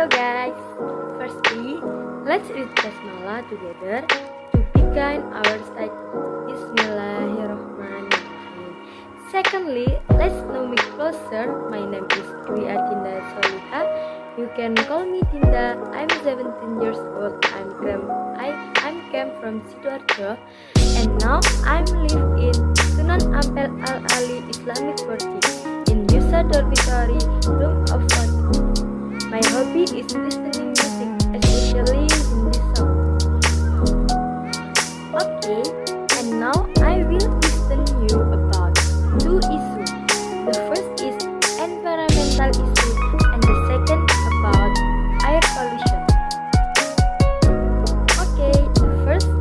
Hello guys, firstly, let's read Basmalah together to begin our study. Bismillahirrahmanirrahim. Secondly, let's know me closer. My name is Adinda. You can call me Dinda. I'm 17 years old. I'm came from Sidoarjo, and now I'm live in Sunan Ampel Al Ali Islamic Boarding in Yusa Dormitory, room of 40. My hobby is listening music, especially Hindi song. Okay, and now I will listen you about two issues. The first is environmental issue, and the second about air pollution. Okay, the first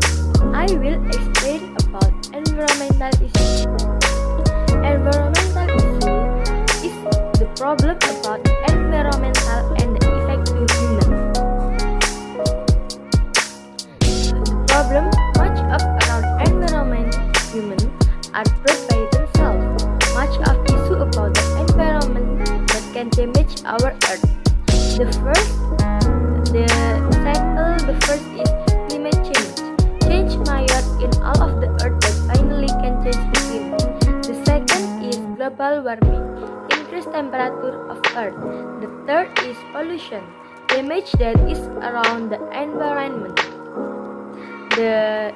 I will explain about environmental issue. Environmental issue is the problem about environmental and the effect to humans. The problem much of around environment humans are brought by themselves. Much of issue about the environment that can damage our earth. The first is climate change. Change major in all of the earth that finally can change the climate. The second is global warming, increased temperature of earth. The third is pollution, damage that is around the environment. The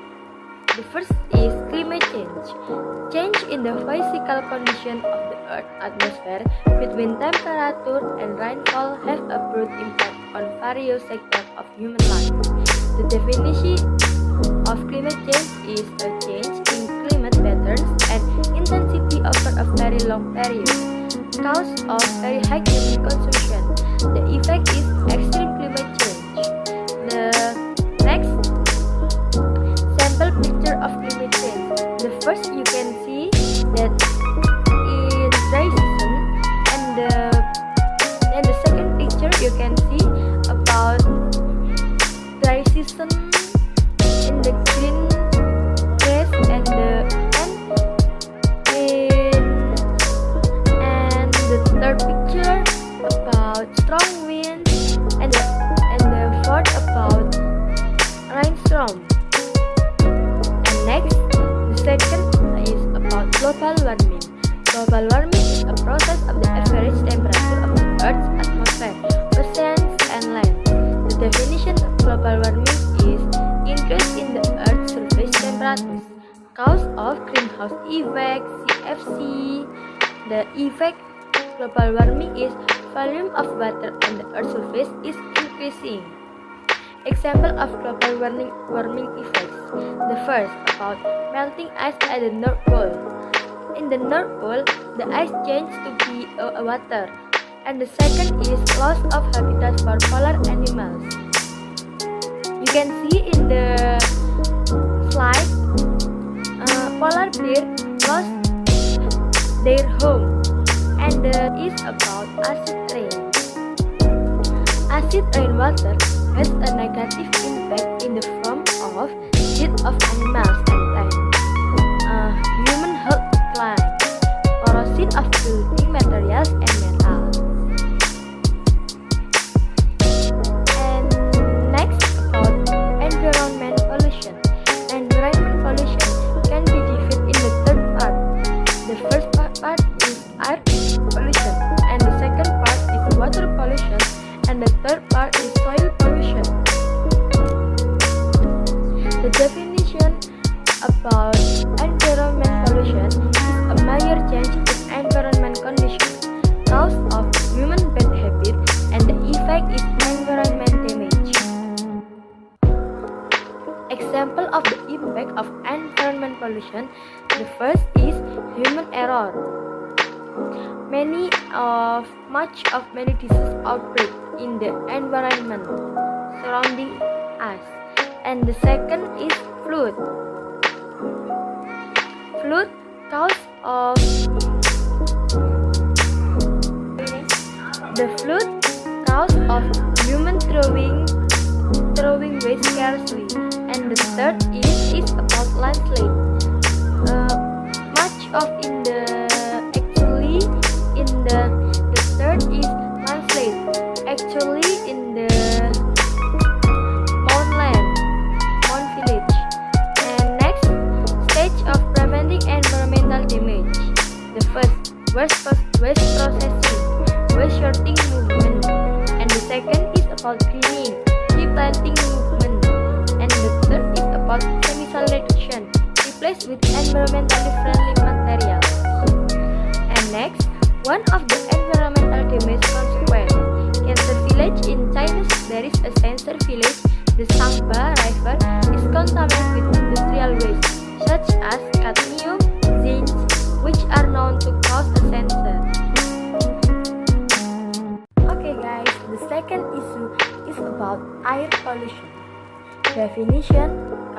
first is climate change. Change in the physical condition of the earth atmosphere between temperature and rainfall have a broad impact on various sectors of human life. The definition of climate change is a change in climate patterns and intensity over a very long period, cause of very high human consumption. The effect is extreme climate change. The next sample picture of climate change. The first you can see that in dry season, and the second picture you can see about dry season in the green grass and the third picture about strong wind and the fourth about rainstorm. And next, the second is about global warming. Global warming is a process of the average temperature of the Earth's atmosphere, oceans, and land. The definition of global warming is increase in the Earth's surface temperatures, cause of greenhouse effect (CFC). The effect global warming is volume of water on the Earth's surface is increasing. Example of global warming effects. The first about melting ice at the North Pole. In the North Pole, the ice changes to be water. And the second is loss of habitat for polar animals. You can see in the slide, polar bear lost their home. And is about acid rain. Acid rainwater has a negative impact in the form of death of animals and plants, human health decline, corrosion of building materials and metals. And next about environment pollution. Environment pollution can be divided in the third part. The first part is air pollution, and the second part is water pollution, and the third part is soil pollution. The definition about environment pollution is a major change in environment conditions, cause of human bad habit, and the effect is environment damage. Example of the impact of environment pollution. The first is human error. Much of many diseases outbreak in the environment surrounding us. And the second is flood. Flood cause of human throwing waste carelessly. And the third is about landslide. The third is landslide. Actually especially in the Mount village. And next, stage of preventing environmental damage. The first, waste processing, waste sorting movement. And the second is about cleaning, tree planting movement. And the third is about chemical reduction, replace with environmentally friendly materials. And next, one of the environmental damage consequence. Cancer village in China, there is a cancer village. The Sangba River is contaminated with industrial waste, such as cadmium, zinc, which are known to cause a cancer. Okay guys, the second issue is about air pollution. Definition: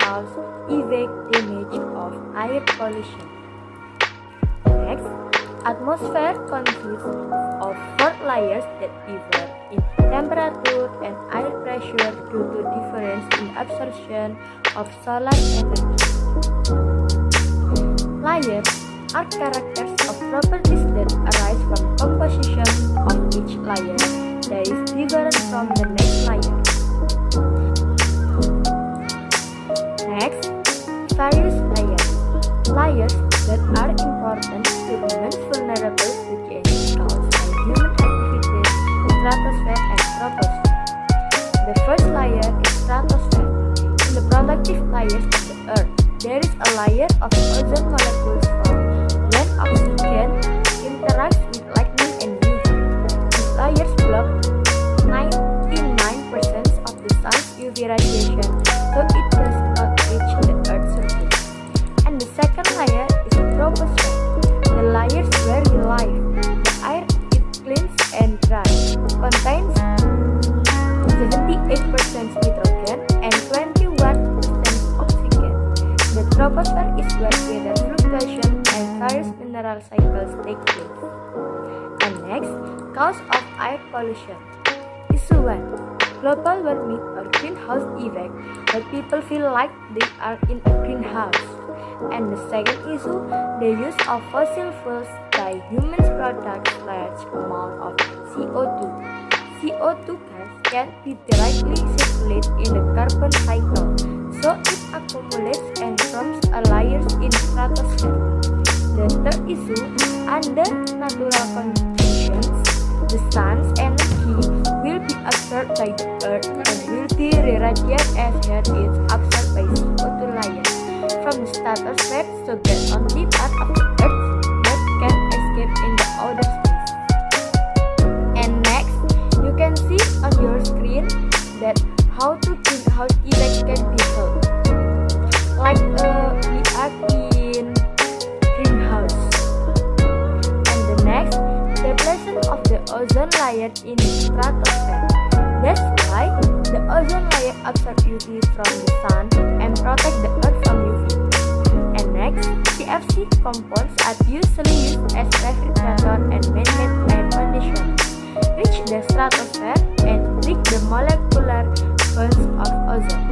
cause, effect, damage of air pollution. Next, atmosphere consists of 4 layers that differ in temperature and air pressure due to difference in absorption of solar energy. Layers are characters of properties that arise from composition of each layer that is different from the next layer. Next, various layers. Layers that are important to humans vulnerable to change caused by human activities, stratosphere and troposphere. The first layer is stratosphere. In the protective layers of the Earth, there is a layer of ozone molecules formed when oxygen interacts with lightning and UV. These layers block 99% of the sun's UV radiation, so it does not reach the Earth's surface. And the second layer is troposphere, the layers where we live. The air it cleans and dries, contains 78% nitrogen and 21% oxygen. The troposphere is where weather fluctuation and various mineral cycles take place. And next, cause of air pollution. Issue 1. Global warming or greenhouse effect, that people feel like they are in a greenhouse. And the second issue, the use of fossil fuels by humans produce large amount of CO2. CO2 gas can be directly circulate in the carbon cycle, so it accumulates and forms a layers in stratosphere. The third issue, under natural conditions, the sun's energy will be absorbed by the earth and will be re-radiated as heat is absorbed by CO2 layers from the stratosphere, so that only part of the earth that can escape in the outer space. And next, you can see on your screen that how to greenhouse effect can be solved. Like we are in greenhouse. And the next, depletion of the ozone layer in the stratosphere. That's why the ozone layer absorbs UV from the sun and protect the earth from UV. And next, CFC compounds are usually used as refrigerator and man-made air conditioner, reach the stratosphere and break the molecular bonds of ozone.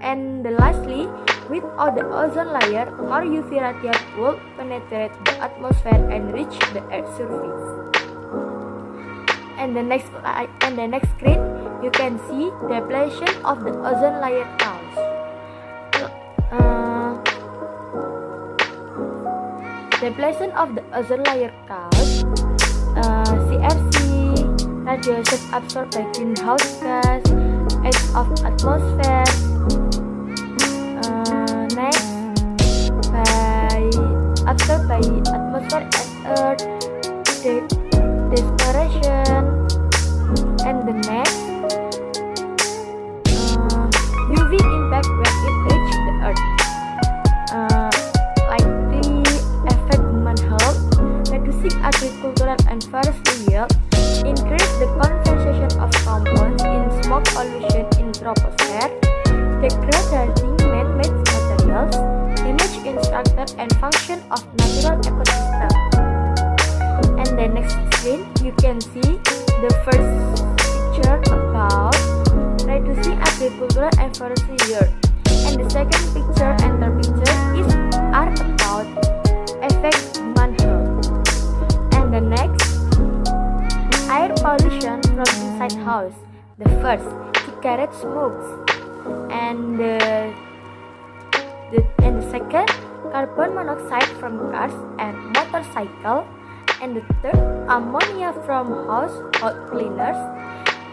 And lastly, without the ozone layer, more UV radiation will penetrate the atmosphere and reach the Earth's surface. And the next screen, you can see depletion of the ozone layer cause. Depletion of the ozone layer cause CFC, radiation absorbed by greenhouse gas, edge of atmosphere. Next, absorbed by atmosphere and earth, deforestation. And the next, UV impact when it reaches the earth, likely affect human health, reducing agricultural and forestry yield, increase the concentration of compounds in smoke pollution in troposphere, degrading man-made materials, damage in structure and function of natural ecosystem. And the next screen, you can see the first picture about reducing agricultural and forestry yield, and the second picture and third picture are about affect human health. And the next, air pollution from inside house. The first, cigarette smokes, and the second, carbon monoxide from cars and motorcycle, and the third, ammonia from household cleaners,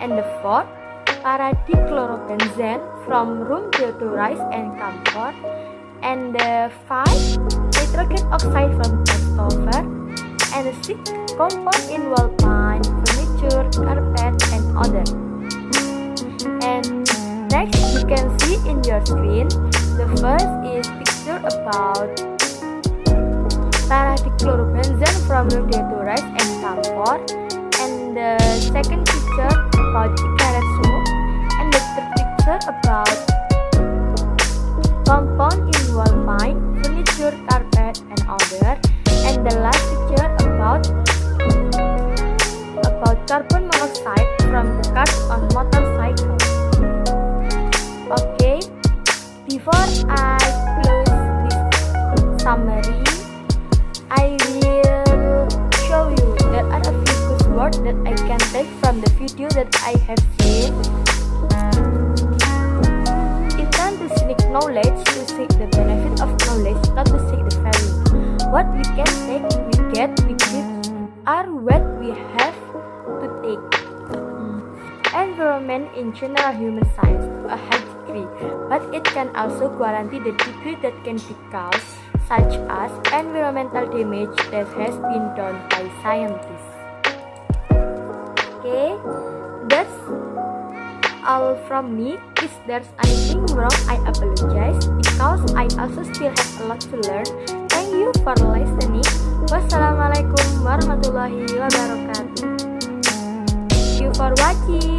and the fourth, paradichlorobenzene from room deodorize and camphor, and the fifth, nitrogen oxide from stover, and the sixth, compound in wall pine, furniture, carpet, and other. And next, you can see in your screen, the first is picture about paradichlorobenzene from room deodorize and camphor, and the second picture about cigarette smoke, and the third picture about compound in wall pine, furniture, carpet, and other, and the last picture about carbon monoxide from cars on motorcycle. Okay, before I close this summary, I will show you there are a few good words that I can take from the video that I have seen. Intend to seek knowledge, to seek the benefit of knowledge, not to seek the value. What we can take, we get, we give, are what we have to take. Environment in general human science to a high degree, but it can also guarantee the degree that can be caused, such as environmental damage that has been done by scientists. Okay, that's all from me. If there's anything wrong, I apologize because I also still have a lot to learn. Thank you for listening. Wassalamualaikum warahmatullahi wabarakatuh. Thank you for watching.